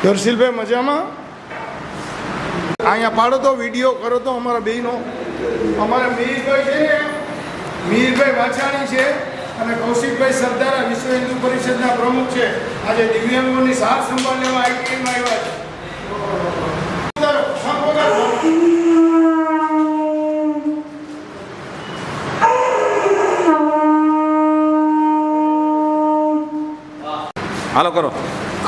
દર્શિલભાઈ મજામાં? અહીંયા પાડો તો, વિડીયો કરો તો અમારા બેયનો. અમારા મિહિરભાઈ છે ને, મિહિરભાઈ વાછાણી છે અને કૌશિકભાઈ સરદારા વિશ્વ હિન્દુ પરિષદના પ્રમુખ છે. આજે દિવ્યાંગોની સાર સંભાળ લેવા આઈટીઆઈમાં આવ્યા છે. હાલો કરો.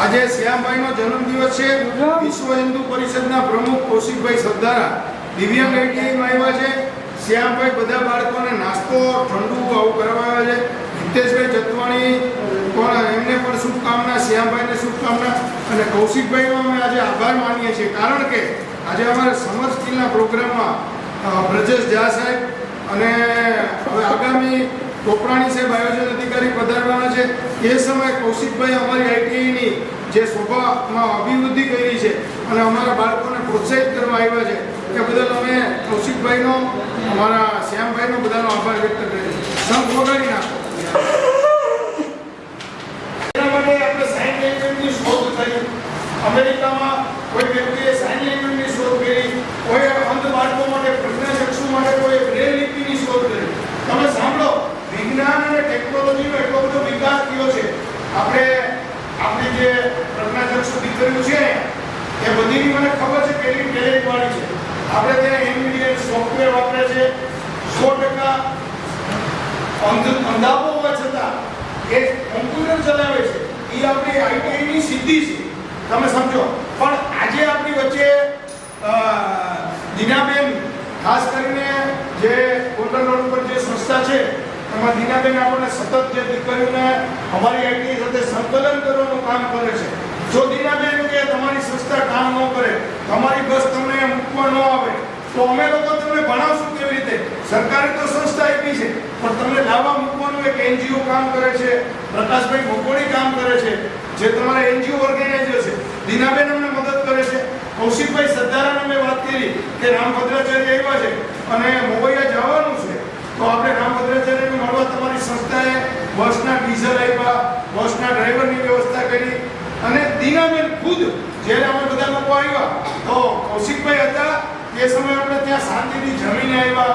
આજે શ્યામભાઈનો જન્મદિવસ છે. વિશ્વ હિન્દુ પરિષદના પ્રમુખ કૌશિકભાઈ સરદારા દિવ્યાંગ આઈટીઆઈમાં આવ્યા છે. શ્યામભાઈ બધા બાળકોને નાસ્તો ઠંડુ આવું કરવા આવ્યા છે. હિતેશભાઈ જતવાણી પણ એમને પણ શુભકામના, શ્યામભાઈને શુભકામના. અને કૌશિકભાઈનો અમે આજે આભાર માનીએ છીએ, કારણ કે આજે અમારા સમર સ્કિલના પ્રોગ્રામમાં બ્રજેશ ઝા સાહેબ અને હવે આગામી કોપરાણી સાહેબ આયોજન અધિકારી પધારવાના છે. એ સમયે કૌશિકભાઈ અમારી આઈટીઆઈની જે શોભામાં અભિવૃદ્ધિ કરી છે અને અમારા બાળકોને પ્રોત્સાહિત કરવા આવ્યા છે, એ બદલ અમે કૌશિકભાઈનો, અમારા શ્યામભાઈનો બધાનો આભાર વ્યક્ત કરીએ છીએ. સંઘ વગાડી નાખો. એના માટે આપણે સાઇન લેંગ્વેજની શોધ કરી. અમેરિકામાં કોઈ વ્યક્તિએ સાઇન લેંગ્વેજની શોધ કરી, કોઈ અંધ બાળકો માટે, પ્રજ્ઞાચક્ષુ માટે કોઈ બ્રેલ લિપિની શોધ કરી. તમે સાંભળો, વિજ્ઞાન અને ટેકનોલોજીનો એટલો બધો વિકાસ થયો છે. આપણી જે પ્રજ્ઞાચક્ષુ દીકરીઓ છે એ બધીની મને ખબર છે કેટલી ટેલેન્ટ વાળી છે. આપણે ત્યાં એનવીડિયા સોફ્ટવેર વાપરે છે. 100% અંધાપો હોવા છતાં એ કોમ્પ્યુટર ચલાવે છે. એ આપણી આઈટીઆઈની સિદ્ધિ છે, તમે સમજો. પણ આજે આપણી વચ્ચે દીનાબેન, ખાસ કરીને જે ગોંડલ રોડ ઉપર જે સંસ્થા છે એમાં દીનાબેન આપણને સતત જે દીકરીઓને અમારી આઈટી સાથે સંકલન કરવાનું કામ કરે છે. જો દીનાબેન કે તમારી સંસ્થા કામ ન કરે, તમારી બસ તમને મૂકવા ન આવે, તો અમે લોકો તમને ભણાવશું કેવી રીતે? સરકારે તો સંસ્થા આપી છે, પણ તમને લાવવા મૂકવાનું એક એનજીઓ કામ કરે છે. પ્રકાશભાઈ ભોગોડી કામ કરે છે, જે તમારા એનજીઓ ઓર્ગેનાઇઝર છે. દીનાબેન અમને મદદ કરે છે. કૌશિકભાઈ સરદારાને મેં વાત કરી કે રામભદ્રાચાર્ય આવ્યા છે અને મોબૈયા જવાનું છે, તો આપણે રામભદ્રાચાર્યને મળવા તમારી સંસ્થાએ બસના ડીઝલ આપ્યા, બસના ડ્રાઈવરની વ્યવસ્થા કરી. અને દીનાબેન ખુદ જ્યારે અમે બધા લોકો આવ્યા તો કૌશિકભાઈ હતા, તે સમયે આપણે ત્યાં શાંતિથી જમીને આવ્યા.